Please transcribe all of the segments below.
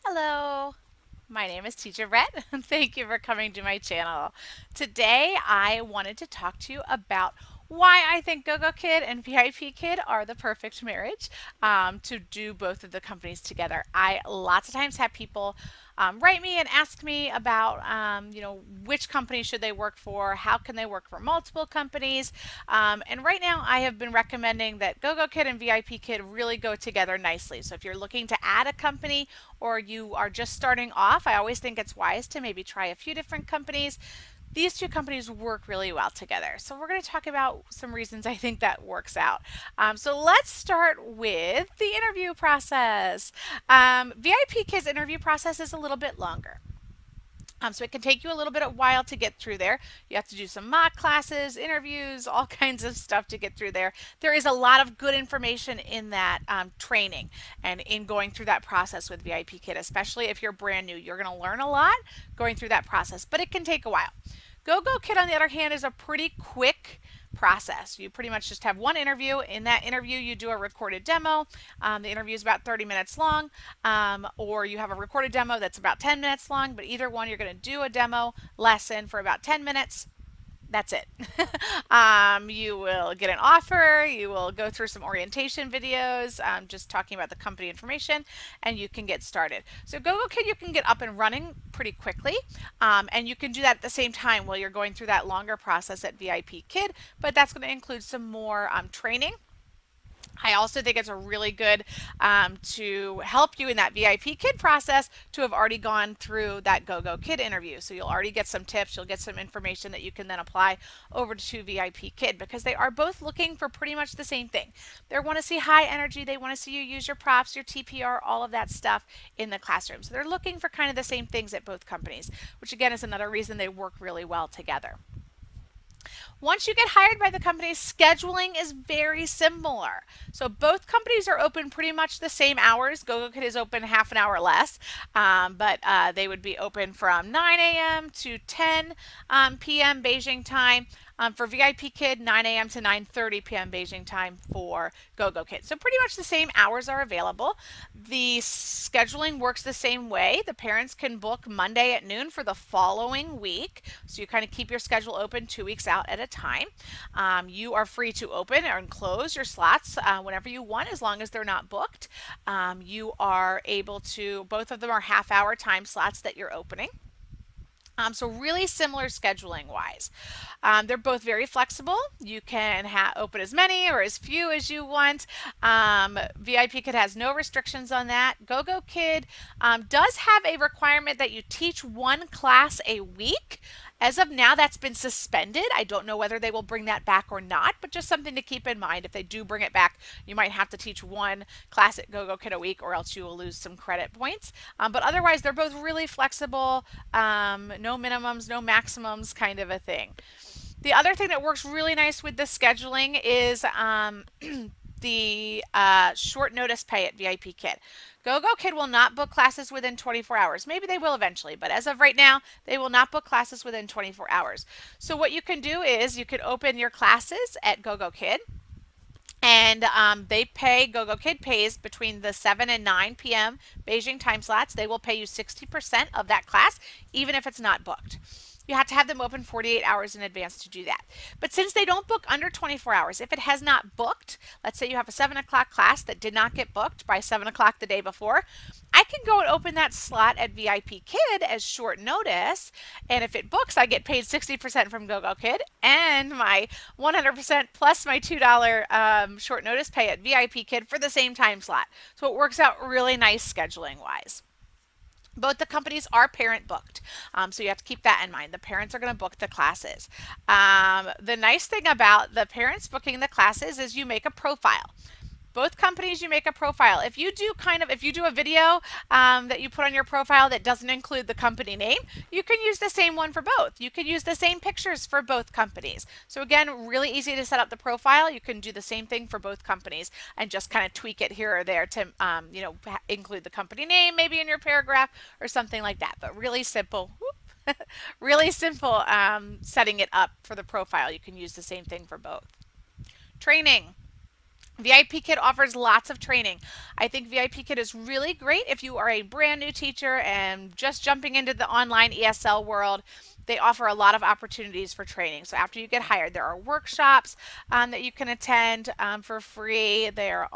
Hello, my name is Teacher Brett and thank you for coming to my channel. Today I wanted to talk to you about why I think GoGoKid and VIPKid are the perfect marriage to do both of the companies together. I lots of times have people write me and ask me about, which company should they work for, how can they work for multiple companies, and right now I have been recommending that GoGoKid and VIPKid really go together nicely. So if you're looking to add a company or you are just starting off, I always think it's wise to maybe try a few different companies. These two companies work really well together. So we're going to talk about some reasons I think that works out. So let's start with the interview process. VIPKid's interview process is a little bit longer. So it can take you a little bit of while to get through there. You have to do some mock classes, interviews, all kinds of stuff to get through there. There is a lot of good information in that training and in going through that process with VIPKid, especially if you're brand new. You're going to learn a lot going through that process, but it can take a while. GoGoKid, on the other hand, is a pretty quick process. You pretty much just have one interview. In that interview, you do a recorded demo. The interview is about 30 minutes long, or you have a recorded demo that's about 10 minutes long, but either one, you're going to do a demo lesson for about 10 minutes. That's it. You will get an offer, you will go through some orientation videos, just talking about the company information, and you can get started. So GoGoKid, you can get up and running pretty quickly, and you can do that at the same time while you're going through that longer process at VIPKid, but that's going to include some more training. I also think it's a really good to help you in that VIPKid process to have already gone through that GoGoKid interview. So you'll already get some tips, you'll get some information that you can then apply over to VIPKid, because they are both looking for pretty much the same thing. They want to see high energy, they want to see you use your props, your TPR, all of that stuff in the classroom. So they're looking for kind of the same things at both companies, which again is another reason they work really well together. Once you get hired by the companies, scheduling is very similar. So both companies are open pretty much the same hours. GoGoKid is open half an hour less, but they would be open from 9 a.m. to 10 p.m. Beijing time. For VIPKid, 9 a.m. to 9:30 p.m. Beijing time for GoGoKid. So pretty much the same hours are available. The scheduling works the same way. The parents can book Monday at noon for the following week. So you kind of keep your schedule open 2 weeks out at a time. You are free to open and close your slots whenever you want, as long as they're not booked. You are able to, both of them are half-hour time slots that you're opening. So really similar scheduling wise. They're both very flexible. You can open as many or as few as you want. VIPKid has no restrictions on that. GoGoKid does have a requirement that you teach one class a week. As of now, that's been suspended. I don't know whether they will bring that back or not, but just something to keep in mind. If they do bring it back, you might have to teach one class at GoGoKid a week, or else you will lose some credit points. But otherwise, they're both really flexible, no minimums, no maximums kind of a thing. The other thing that works really nice with the scheduling is the short notice pay at VIPKid. GoGoKid will not book classes within 24 hours. Maybe they will eventually, but as of right now, they will not book classes within 24 hours. So what you can do is you can open your classes at GoGoKid, and GoGoKid pays between the 7 and 9 p.m. Beijing time slots. They will pay you 60% of that class, even if it's not booked. You have to have them open 48 hours in advance to do that. But since they don't book under 24 hours, if it has not booked, let's say you have a 7 o'clock class that did not get booked by 7 o'clock the day before, I can go and open that slot at VIPKid as short notice, and if it books, I get paid 60% from GoGoKid and my 100% plus my $2 short notice pay at VIPKid for the same time slot. So it works out really nice scheduling wise. Both the companies are parent booked, so you have to keep that in mind. The parents are going to book the classes. The nice thing about the parents booking the classes is you make a profile. Both companies, you make a profile. If you do a video that you put on your profile that doesn't include the company name, you can use the same one for both. You can use the same pictures for both companies. So again, really easy to set up the profile. You can do the same thing for both companies and just kind of tweak it here or there to include the company name maybe in your paragraph or something like that. But really simple. Really simple setting it up for the profile. You can use the same thing for both. Training. VIPKID offers lots of training. I think VIPKID is really great if you are a brand new teacher and just jumping into the online ESL world. They offer a lot of opportunities for training. So after you get hired, there are workshops that you can attend for free. There's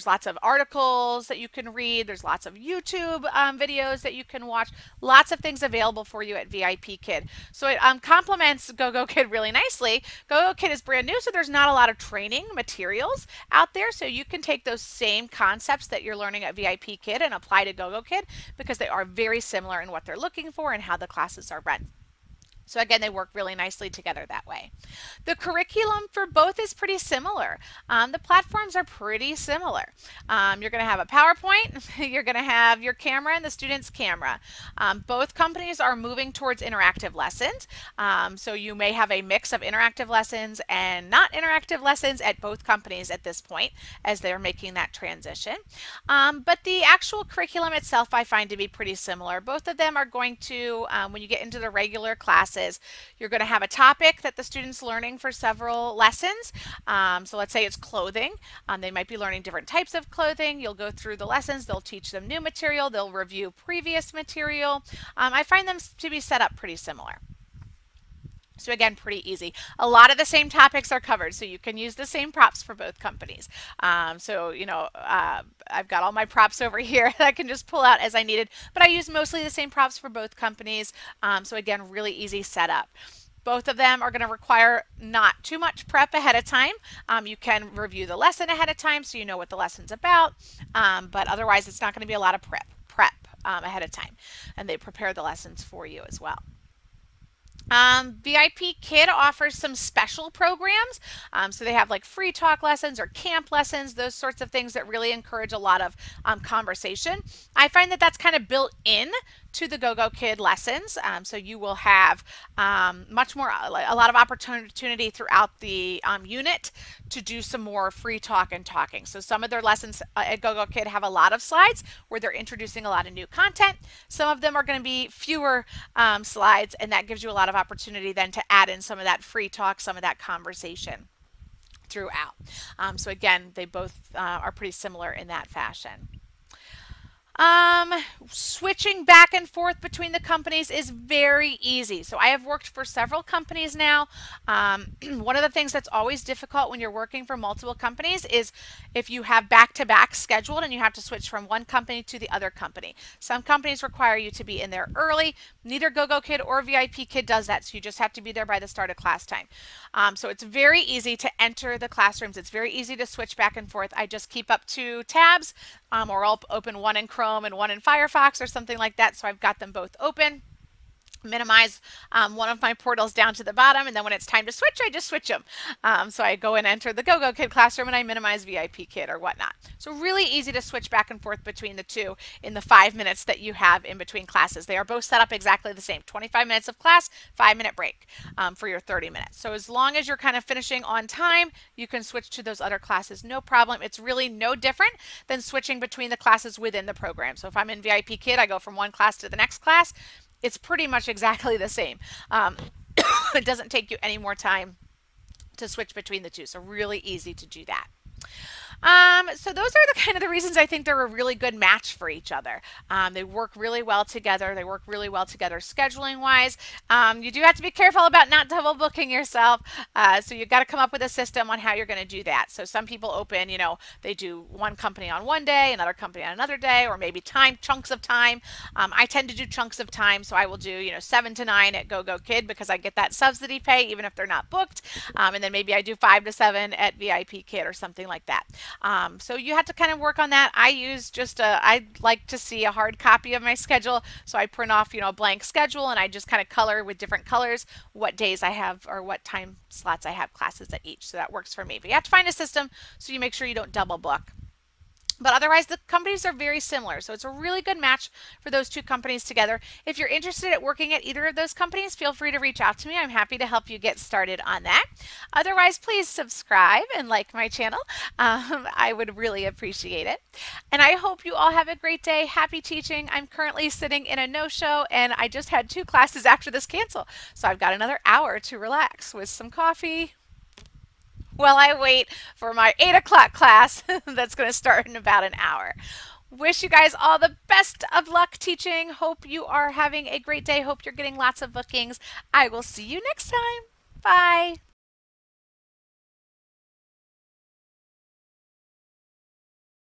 lots of articles that you can read. There's lots of YouTube videos that you can watch. Lots of things available for you at VIPKID. So it complements GoGoKid really nicely. GoGoKid is brand new, so there's not a lot of training materials out there. So you can take those same concepts that you're learning at VIPKID and apply to GoGoKid because they are very similar in what they're looking for and how the classes are run. So again, they work really nicely together that way. The curriculum for both is pretty similar. The platforms are pretty similar. You're going to have a PowerPoint, you're going to have your camera and the student's camera. Both companies are moving towards interactive lessons. So you may have a mix of interactive lessons and not interactive lessons at both companies at this point as they're making that transition. But the actual curriculum itself I find to be pretty similar. Both of them are going to, when you get into the regular classes, you're going to have a topic that the student's learning for several lessons. So let's say it's clothing. They might be learning different types of clothing. You'll go through the lessons. They'll teach them new material. They'll review previous material. I find them to be set up pretty similar. So again, pretty easy. A lot of the same topics are covered, so you can use the same props for both companies. I've got all my props over here that I can just pull out as I needed, but I use mostly the same props for both companies. So again, really easy setup. Both of them are going to require not too much prep ahead of time. You can review the lesson ahead of time so you know what the lesson's about, but otherwise it's not going to be a lot of prep ahead of time, and they prepare the lessons for you as well. VIPKID offers some special programs. So they have like free talk lessons or camp lessons, those sorts of things that really encourage a lot of conversation. I find that that's kind of built in to the GoGoKid lessons. So you will have a lot of opportunity throughout the unit to do some more free talk and talking. So some of their lessons at GoGoKid have a lot of slides where they're introducing a lot of new content. Some of them are going to be fewer slides, and that gives you a lot of opportunity then to add in some of that free talk, some of that conversation throughout. So again, they both are pretty similar in that fashion. Switching back and forth between the companies is very easy. So I have worked for several companies now. One of the things that's always difficult when you're working for multiple companies is if you have back-to-back scheduled and you have to switch from one company to the other company. Some companies require you to be in there early. Neither GoGoKid or VIPKID does that, so you just have to be there by the start of class time. So it's very easy to enter the classrooms. It's very easy to switch back and forth. I just keep up 2 tabs, or I'll open one in Chrome and one in Firefox or something like that, so I've got them both open. Minimize one of my portals down to the bottom, and then when it's time to switch, I just switch them. So I go and enter the GoGoKid classroom and I minimize VIPKID or whatnot. So really easy to switch back and forth between the two in the 5 minutes that you have in between classes. They are both set up exactly the same. 25 minutes of class, 5-minute break for your 30 minutes. So as long as you're kind of finishing on time, you can switch to those other classes, no problem. It's really no different than switching between the classes within the program. So if I'm in VIPKID, I go from one class to the next class. It's pretty much exactly the same. It doesn't take you any more time to switch between the two, so really easy to do that. So those are the kind of the reasons I think they're a really good match for each other. They work really well together. They work really well together scheduling wise. You do have to be careful about not double booking yourself. So you've got to come up with a system on how you're going to do that. So some people open, they do one company on one day, another company on another day, or maybe chunks of time. I tend to do chunks of time. So I will do, 7 to 9 at GoGoKid because I get that subsidy pay even if they're not booked. And then maybe I do 5 to 7 at VIPKID or something like that. So you have to kind of work on that. I use I like to see a hard copy of my schedule. So I print off, a blank schedule and I just kind of color with different colors what days I have or what time slots I have classes at each. So that works for me. But you have to find a system so you make sure you don't double book. But otherwise, the companies are very similar. So it's a really good match for those two companies together. If you're interested at working at either of those companies, feel free to reach out to me. I'm happy to help you get started on that. Otherwise, please subscribe and like my channel. I would really appreciate it. And I hope you all have a great day. Happy teaching. I'm currently sitting in a no-show and I just had 2 classes after this cancel. So I've got another hour to relax with some coffee. while I wait for my 8 o'clock class that's going to start in about an hour. Wish you guys all the best of luck teaching. Hope you are having a great day. Hope you're getting lots of bookings. I will see you next time. Bye.